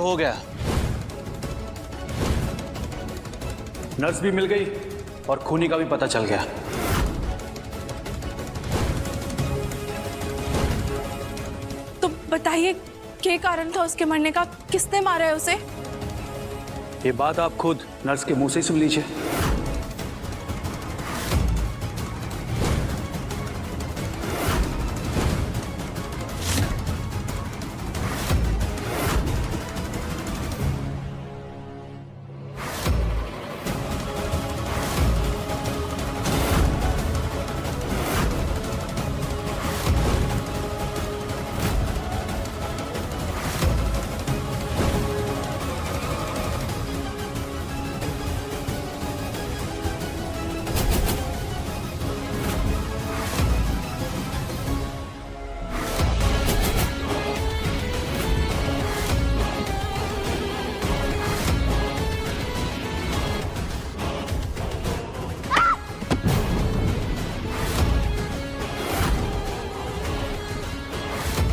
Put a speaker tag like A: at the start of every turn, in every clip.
A: हो गया। नर्स भी मिल गई और खूनी का भी पता चल गया।
B: तो बताइए क्या कारण था उसके मरने का, किसने मारा है उसे?
A: ये बात आप खुद नर्स के मुंह से ही सुन लीजिए।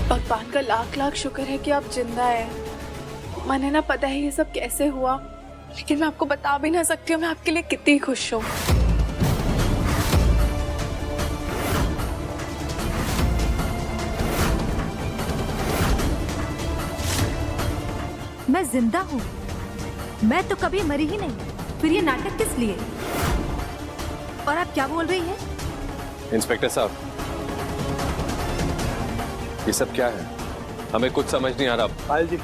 B: भगवान का लाख लाख शुक्र है कि आप जिंदा हैं। मैंने ना पता है ये सब कैसे हुआ, लेकिन मैं आपको बता भी ना सकती हूँ मैं आपके लिए कितनी खुश हूँ।
C: मैं जिंदा हूँ? मैं तो कभी मरी ही नहीं, फिर ये नाटक किस लिए? और आप क्या बोल रही हैं?
D: इंस्पेक्टर साहब, ये सब क्या है? हमें कुछ समझ नहीं आ रहा।
A: पायल जी,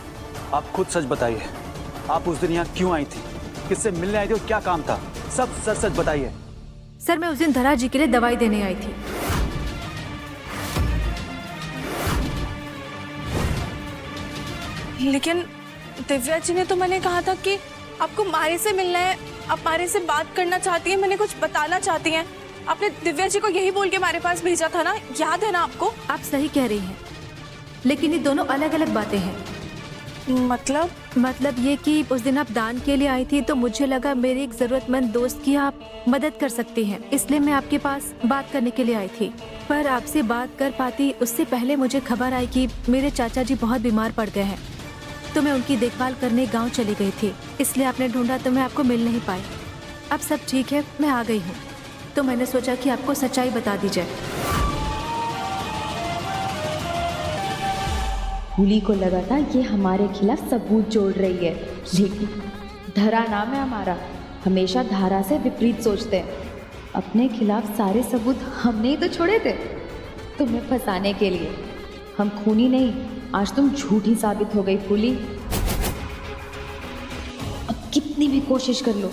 A: आप खुद सच बताइए, आप उस दिन यहाँ क्यों आई थी, किससे मिलने आई थी और क्या काम था? सब सच सच बताइए।
C: सर, मैं उस दिन धरा जी के लिए दवाई देने आई थी।
B: लेकिन दिव्या जी ने तो मैंने कहा था कि आपको मारे से मिलना है, आप मारे से बात करना चाहती हैं, मैंने कुछ बताना चाहती हैं। आपने दिव्या जी को यही बोल के हमारे पास भेजा था ना, याद है ना आपको?
C: आप सही कह रही हैं, लेकिन ये दोनों अलग अलग बातें हैं। मतलब ये कि उस दिन आप दान के लिए आई थी तो मुझे लगा मेरे एक जरूरतमंद दोस्त की आप मदद कर सकती हैं, इसलिए मैं आपके पास बात करने के लिए आई थी। पर आपसे बात कर पाती उससे पहले मुझे खबर आई कि मेरे चाचा जी बहुत बीमार पड़ गए हैं, तो मैं उनकी देखभाल करने गांव चली गई थी। इसलिए आपने ढूंढा तो मैं आपको मिल नहीं पाई। अब सब ठीक है, मैं आ गई हूँ, तो मैंने सोचा कि आपको सच्चाई बता दी जाए।
E: फूली को लगा था ये हमारे खिलाफ सबूत जोड़ रही है, लेकिन धरा नाम है हमारा, हमेशा धारा से विपरीत सोचते हैं। अपने खिलाफ सारे सबूत हमने ही तो छोड़े थे तुम्हें फंसाने के लिए। हम खूनी नहीं, आज तुम झूठी साबित हो गई फूली। अब कितनी भी कोशिश कर लो,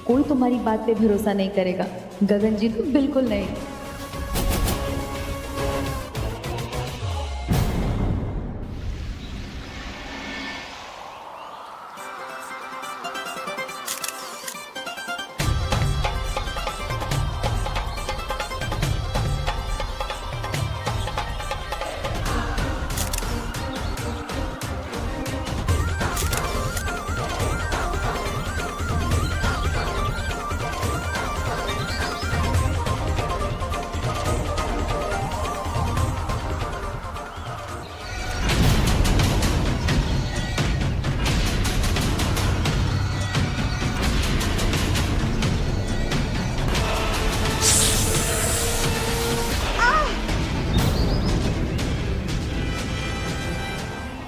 E: कोई तुम्हारी बात पे भरोसा नहीं करेगा। गगन जी तो बिल्कुल नहीं।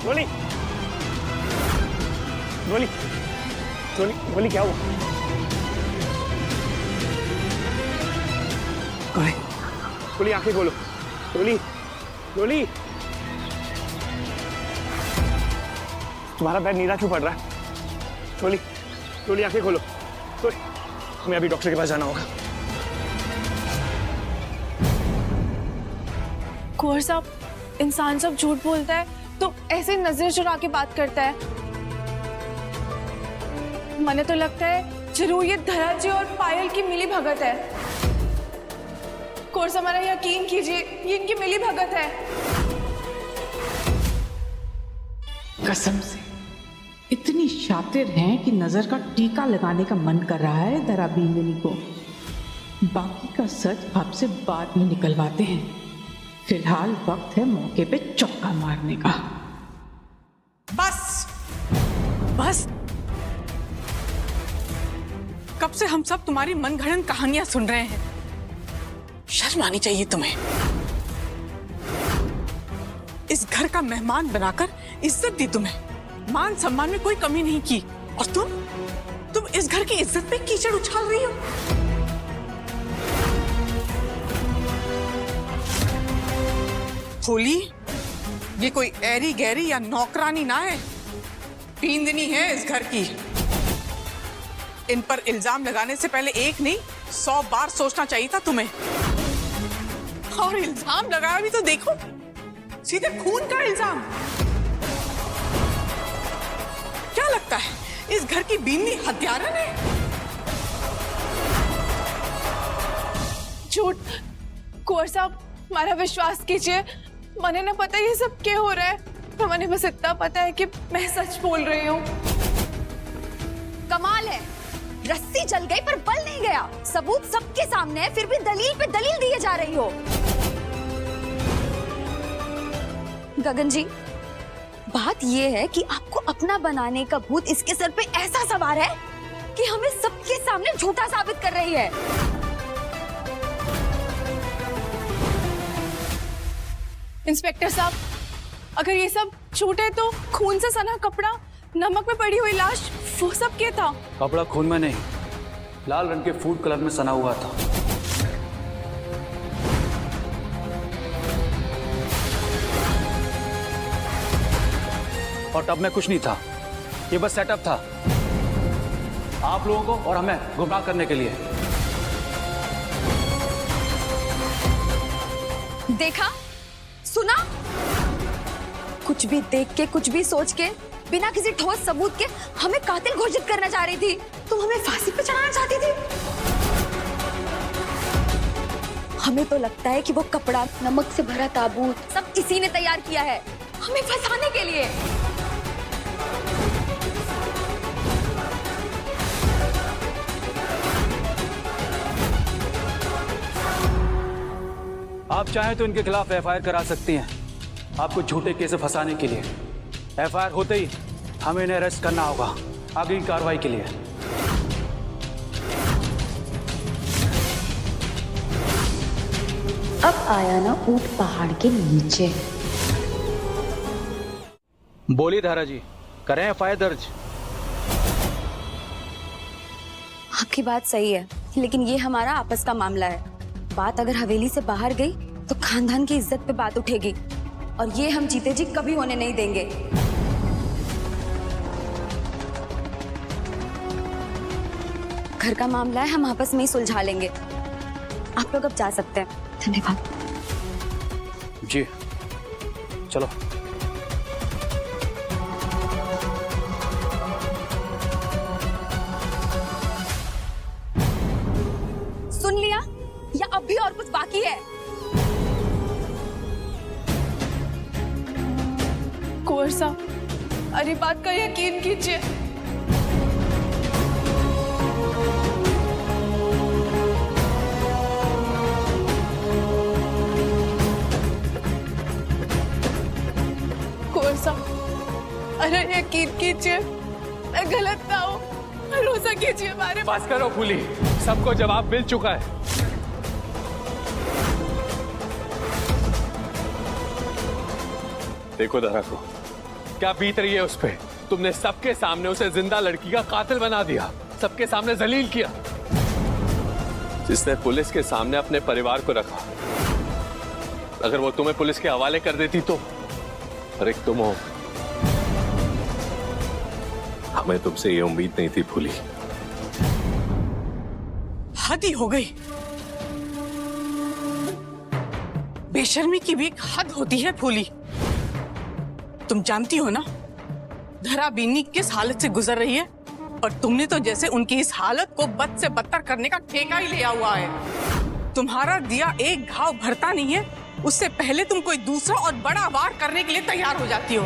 F: गोली गोली गोली गोली क्या हुआ? गोली गोली आंखें खोलो। गोली गोली तुम्हारा पैर नीला क्यों पड़ रहा है? गोली गोली आंखें खोलो। गोली, हमें अभी डॉक्टर के पास जाना होगा।
B: कुंवर साहब, इंसान सब झूठ बोलता है तो ऐसे नजर चुरा के बात करता है। मैंने तो लगता है जरूर ये धरा जी और पायल की मिली भगत है। कोर्स हमारा यकीन कीजिए, ये इनकी मिली भगत है।
G: कसम से इतनी शातिर हैं कि नजर का टीका लगाने का मन कर रहा है धरा बींगनी को। बाकी का सच आपसे बाद में निकलवाते हैं, फिलहाल वक्त है मौके पे चौका मारने का।
H: बस
G: बस कब से हम सब तुम्हारी मनगढ़ंत कहानियां सुन रहे हैं। शर्म आनी चाहिए तुम्हें। इस घर का मेहमान बनाकर इज्जत दी तुम्हें, मान सम्मान में कोई कमी नहीं की, और तुम इस घर की इज्जत पे कीचड़ उछाल रही हो। फूली, ये कोई ऐरी गैरी या नौकरानी ना है, पींदनी है इस घर की। इन पर इल्जाम लगाने से पहले एक नहीं 100 बार सोचना चाहिए था तुम्हें। और इल्जाम लगाया भी तो देखो, सीधे खून का इल्जाम। क्या लगता है इस घर की बीनी हत्यारन है?
B: झूठ। कुंवर साहब, हमारा विश्वास कीजिए, मने न पता ये सब क्या हो रहा है। तो मैंने बस इतना पता है कि मैं सच बोल रही हूँ।
E: कमाल है, रस्सी जल गई पर बल नहीं गया। सबूत सबके सामने है, फिर भी दलील पे दलील दिए जा रही हो। गगन जी, बात ये है कि आपको अपना बनाने का भूत इसके सर पे ऐसा सवार है कि हमें सबके सामने झूठा साबित कर रही है।
B: इंस्पेक्टर साहब, अगर ये सब झूठ है तो खून से सना कपड़ा, नमक में पड़ी हुई लाश, वो सब क्या था?
A: कपड़ा खून में नहीं, लाल रंग के फूड कलर में सना हुआ था। और टब में कुछ नहीं था, ये बस सेटअप था आप लोगों को और हमें गुमराह करने के लिए।
E: देखा, सुना, कुछ भी देख के, कुछ भी सोच के, बिना किसी ठोस सबूत के हमें कातिल घोषित करना चाह रही थी। तुम हमें फांसी पे चढ़ाना चाहती थी। हमें तो लगता है कि वो कपड़ा, नमक से भरा ताबूत सब किसी ने तैयार किया है हमें फंसाने के लिए।
A: आप चाहें तो इनके खिलाफ एफआईआर करा सकती हैं, आपको झूठे केस में फंसाने के लिए। एफआईआर होते ही हमें इन्हें अरेस्ट करना होगा आगे की कार्रवाई के लिए।
E: अब आया ना ऊंट पहाड़ के नीचे।
A: बोलिए धारा जी, करें एफआईआर दर्ज?
E: आपकी बात सही है, लेकिन ये हमारा आपस का मामला है। बात अगर हवेली से बाहर गई तो खानदान की इज्जत पे बात उठेगी, और ये हम जीते जी कभी होने नहीं देंगे। घर का मामला है, हम आपस में ही सुलझा लेंगे। आप लोग अब जा सकते हैं। धन्यवाद।
A: जी चलो।
E: सुन लिया या अब भी और कुछ बाकी है?
B: कुंवर साहब, अरे बात का यकीन कीजिए। कुंवर साहब, अरे यकीन कीजिए, मैं गलत ना हूँ, भरोसा कीजिए हमारे।
D: बस करो फूली, सबको जवाब मिल चुका है। देखो दरा को क्या बीत रही है उस पे। तुमने सबके सामने उसे जिंदा लड़की का कातिल बना दिया, सबके सामने जलील किया। जिसने पुलिस के सामने अपने परिवार को रखा, अगर वो तुम्हें पुलिस के हवाले कर देती तो। और एक तुम हो, हमें तुमसे ये उम्मीद नहीं थी फूली।
G: हद ही हो गई। बेशर्मी की भी एक हद होती है फूली। तुम जानती हो ना धरा बीनी किस हालत से गुजर रही है, और तुमने तो जैसे उनकी इस हालत को बद से बदतर करने का ठेका ही लिया हुआ है। तुम्हारा दिया एक घाव भरता नहीं है, उससे पहले तुम कोई दूसरा और बड़ा वार करने के लिए तैयार हो जाती हो।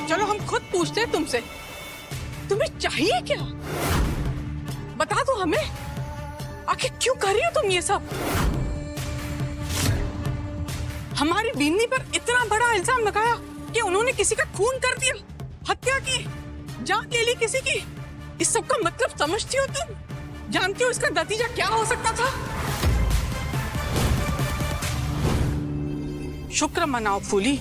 G: चलो हम खुद पूछते हैं तुमसे, तुम्हें चाहिए क्या? बता दो हमें, आखिर क्यों कर रही हो तुम ये सब? हमारी बीनी पर इतना बड़ा इल्जाम लगाया कि उन्होंने किसी का खून कर दिया, हत्या की, जान ले ली किसी की। इस सब का मतलब समझती हो तुम? जानती हो इसका नतीजा क्या हो सकता था? शुक्र मनाओ फूली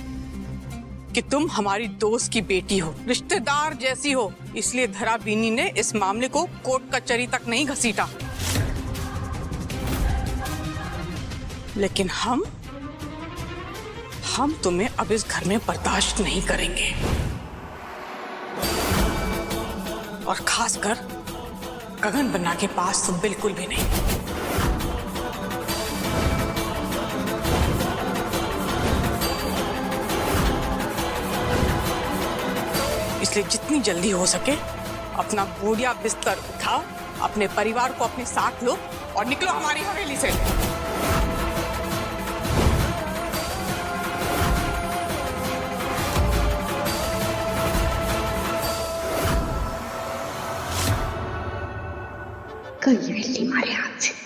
G: कि तुम हमारी दोस्त की बेटी हो, रिश्तेदार जैसी हो, इसलिए धरा बीनी ने इस मामले को कोर्ट कचहरी तक नहीं घसीटा। लेकिन हम तुम्हें अब इस घर में बर्दाश्त नहीं करेंगे, और खासकर गगन बन्ना के पास तो बिल्कुल भी नहीं। इसलिए जितनी जल्दी हो सके अपना बोरिया बिस्तर उठाओ, अपने परिवार को अपने साथ लो और निकलो हमारी हवेली से।
E: कई वेली मारे हाथ से।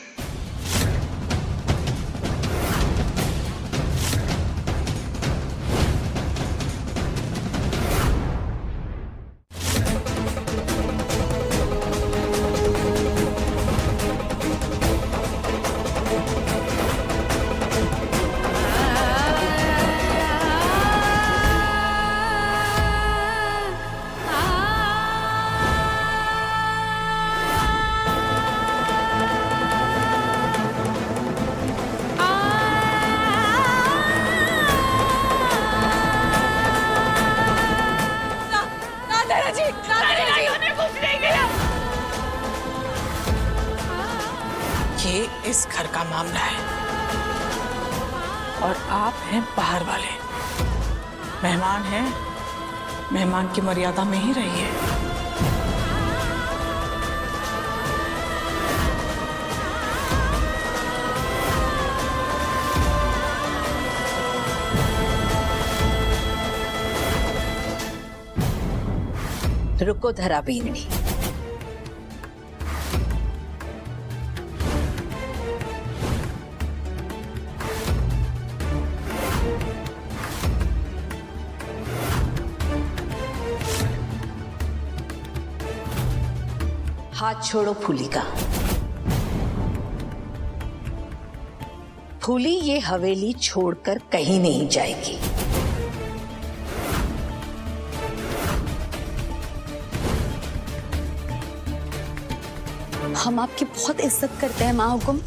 G: ये इस घर का मामला है और आप हैं बाहर वाले, मेहमान हैं, मेहमान की मर्यादा में ही रहिए।
H: रुको धरा बीनी, हाथ छोड़ो फूली का। फूली ये हवेली छोड़कर कहीं नहीं जाएगी।
E: हम आपकी बहुत इज्जत करते हैं माँ हुकुम।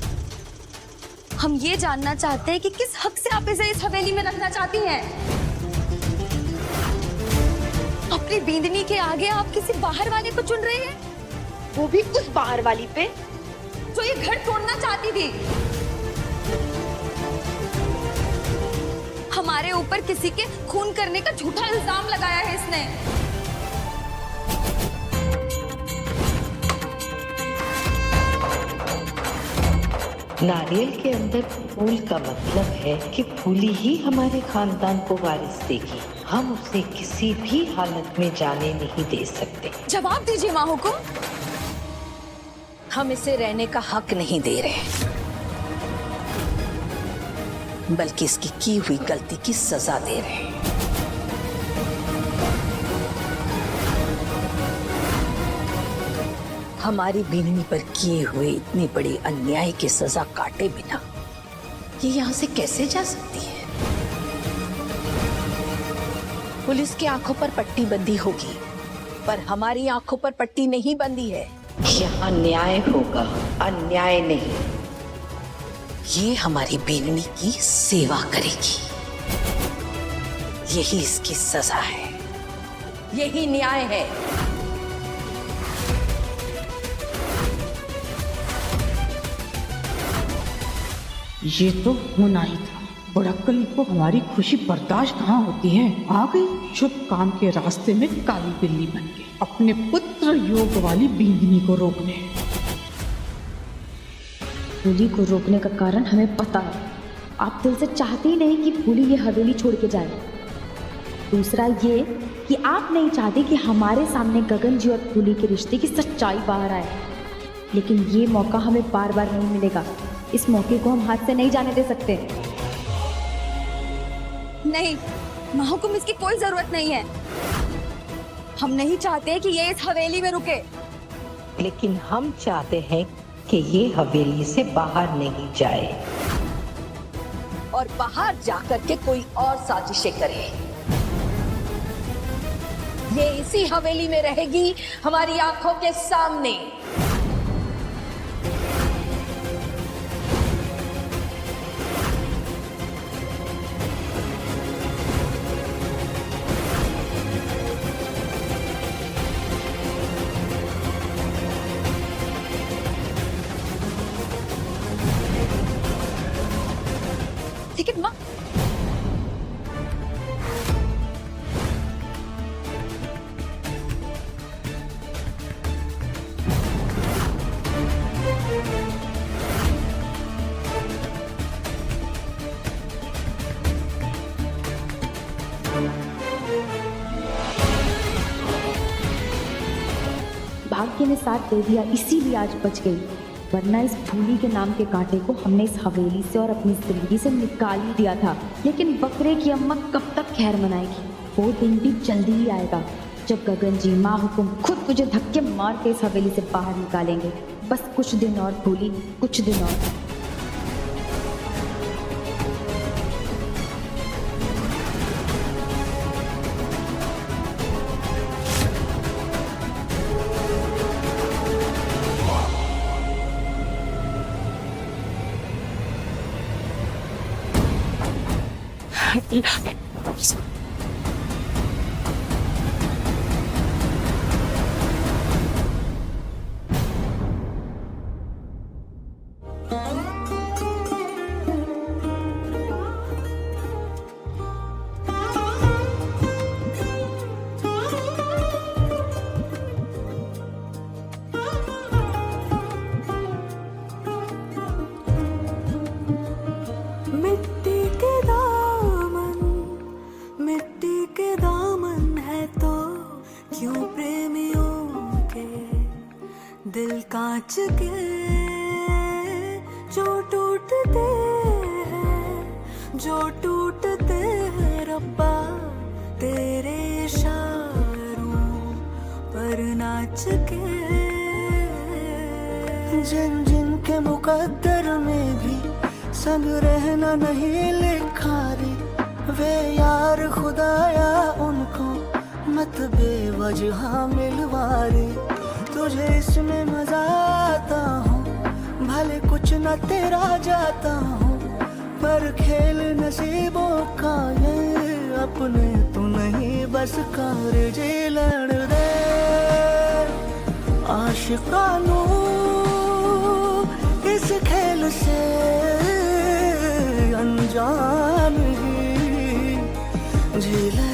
E: हम ये जानना चाहते हैं कि किस हक से आप इसे इस हवेली में रखना चाहती हैं। अपनी बींदनी के आगे आप किसी बाहर वाले को चुन रहे हैं, वो भी उस बाहर वाली पे जो ये घर तोड़ना चाहती थी। हमारे ऊपर किसी के खून करने का झूठा इल्जाम लगाया है इसने।
I: नारियल के अंदर फूल का मतलब है कि फूली ही हमारे खानदान को वारिस देगी। हम उसे किसी भी हालत में जाने नहीं दे सकते।
E: जवाब दीजिए माँ हुकुम।
H: हम इसे रहने का हक नहीं दे रहे, बल्कि इसकी की हुई गलती की सजा दे रहे हैं। हमारी बीनी पर किए हुए इतनी बड़ी अन्याय की सजा काटे बिना ये यहाँ से कैसे जा सकती है? पुलिस की आंखों पर पट्टी बंदी होगी, पर हमारी आंखों पर पट्टी नहीं बंदी है।
I: यहाँ न्याय होगा, अन्याय नहीं।
H: ये हमारी बीनी की सेवा करेगी, यही इसकी सजा है, यही न्याय है।
G: ये तो होना ही था। बड़क्कली को हमारी खुशी बर्दाश्त कहाँ होती है। आ गई शुभ काम के रास्ते में काली बिल्ली बन के अपने पुत्र योग वाली बींदनी को रोकने।
E: फूली को रोकने का कारण हमें पता है। आप दिल से चाहते ही नहीं कि फूली ये हवेली छोड़ के जाए। दूसरा ये कि आप नहीं चाहते कि हमारे सामने गगन जी और फूली के रिश्ते की सच्चाई बाहर आए। लेकिन ये मौका हमें बार बार नहीं मिलेगा। इस मौके को हम हाथ से नहीं जाने दे सकते।
B: नहीं महाहुकुम, इसकी कोई जरूरत नहीं है। हम नहीं चाहते कि ये इस हवेली में रुके।
I: लेकिन हम चाहते हैं कि ये हवेली से बाहर नहीं जाए
H: और बाहर जाकर के कोई और साजिशें करे। ये इसी हवेली में रहेगी, हमारी आंखों के सामने।
B: लेकिन माँ,
E: भाग्य ने साथ दे दिया, इसीलिए आज बच गई, वरना इस भूली के नाम के कांटे को हमने इस हवेली से और अपनी जिंदगी से निकाल ही दिया था। लेकिन बकरे की अम्मा कब तक खैर मनाएगी? वो दिन भी जल्दी ही आएगा जब गगन जी महाहुकुम खुद तुझे धक्के मार के इस हवेली से बाहर निकालेंगे। बस कुछ दिन और भूली, कुछ दिन और।
J: दिल कांच के जो टूटते हैं, जो टूटते हैं रब्बा तेरे इशारों पर नाच के। जिन जिन के मुकद्दर में भी संग रहना नहीं लिखा रे, वे यार खुदाया उनको मत बेवजह मिलवारे। तुझे इसमें मजा आता हूँ, भले कुछ न तेरा जाता हूँ, पर खेल नसीबों का ये अपने तू नहीं बस कार जे लड़ दे आशिकानू इस खेल से अनजान ही झेल।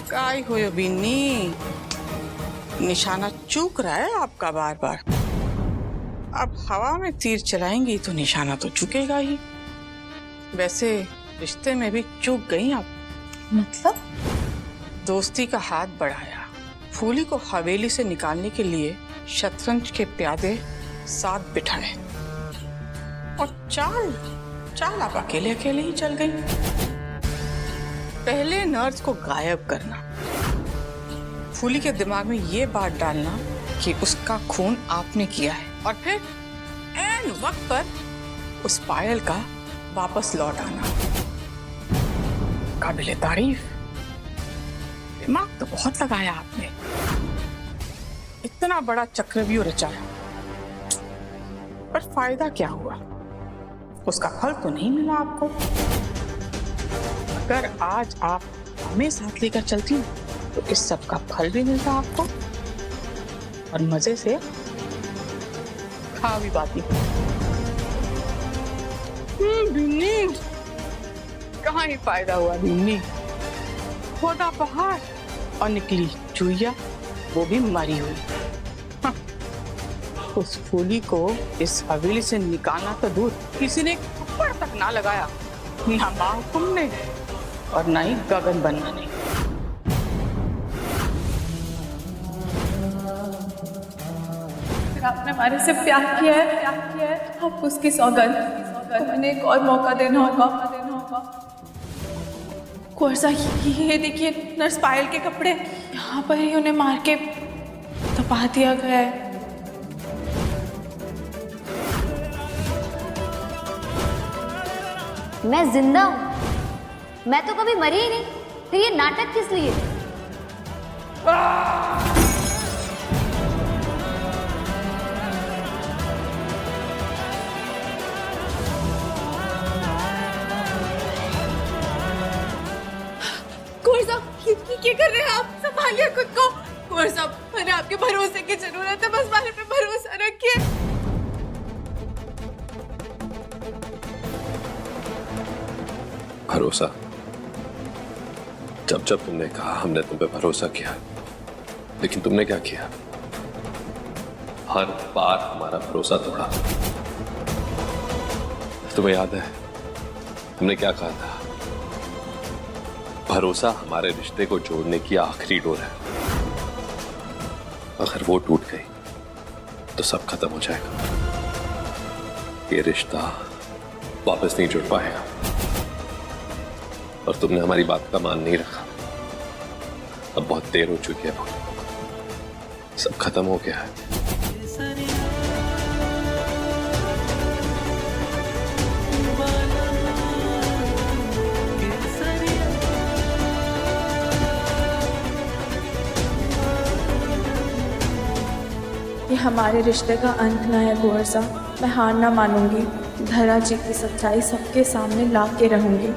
G: काय हो बिन्नी, निशाना चूक रहा है आपका बार बार। अब हवा में तीर चलाएंगी तो निशाना तो चूकेगा ही। वैसे रिश्ते में भी चूक गई आप।
B: मतलब?
G: दोस्ती का हाथ बढ़ाया, फूली को हवेली से निकालने के लिए शतरंज के प्यादे साथ बिठाए और चाल आप अकेले अकेले ही चल गई। पहले नर्स को गायब करना, फूली के दिमाग में ये बात डालना कि उसका खून आपने किया है, और फिर ऐन वक्त पर उस पायल का वापस लौट आना। काबिले तारीफ। दिमाग तो बहुत लगाया आपने, इतना बड़ा चक्रव्यूह रचाया, पर फायदा क्या हुआ? उसका फल तो नहीं मिला आपको। अगर आज आप हमें साथ लेकर चलती तो इस सब का फल भी मिलता आपको और मजे से खा भी पाती। कहाँ ही फायदा हुआ बिन्नी। खोदा पहाड़ और निकली चुईया, वो भी मरी हुई। हाँ, उस फूली को इस हवेली से निकालना तो दूर, किसी ने थप्पड़ तक ना लगाया, ना माहुकुम ने और ना ही गगन बनना ने।
B: फिर आपने हमारे से प्यार किया है, आप उसकी सौगंध, मैंने एक और मौका देना होगा। कोर्सा, ये देखिए नर्स पायल के कपड़े, यहाँ पर ही उन्हें मार के दबा दिया गया है।
E: मैं जिंदा हूँ, मैं तो कभी मरी ही नहीं, फिर ये नाटक किस लिए?
B: कोर्सा, ये कर रहे हैं आप? संभालिए खुद को। कोर्सा, मैंने आपके भरोसे की जरूरत है, बस मेरे पे भरोसा रखिए।
D: भरोसा? जब जब तुमने कहा हमने तुम पे भरोसा किया, लेकिन तुमने क्या किया? हर बार हमारा भरोसा तोड़ा। तुम्हें याद है तुमने क्या कहा था? भरोसा हमारे रिश्ते को जोड़ने की आखिरी डोर है, अगर वो टूट गई तो सब खत्म हो जाएगा। ये रिश्ता वापस नहीं जुड़ पाएगा। और तुमने हमारी बात का मान नहीं रखा। अब बहुत देर हो चुकी है, सब खत्म हो गया है।
B: ये हमारे रिश्ते का अंत ना है कोर्सा, मैं हार ना मानूंगी। धरा जी की सच्चाई सबके सामने ला के रहूंगी।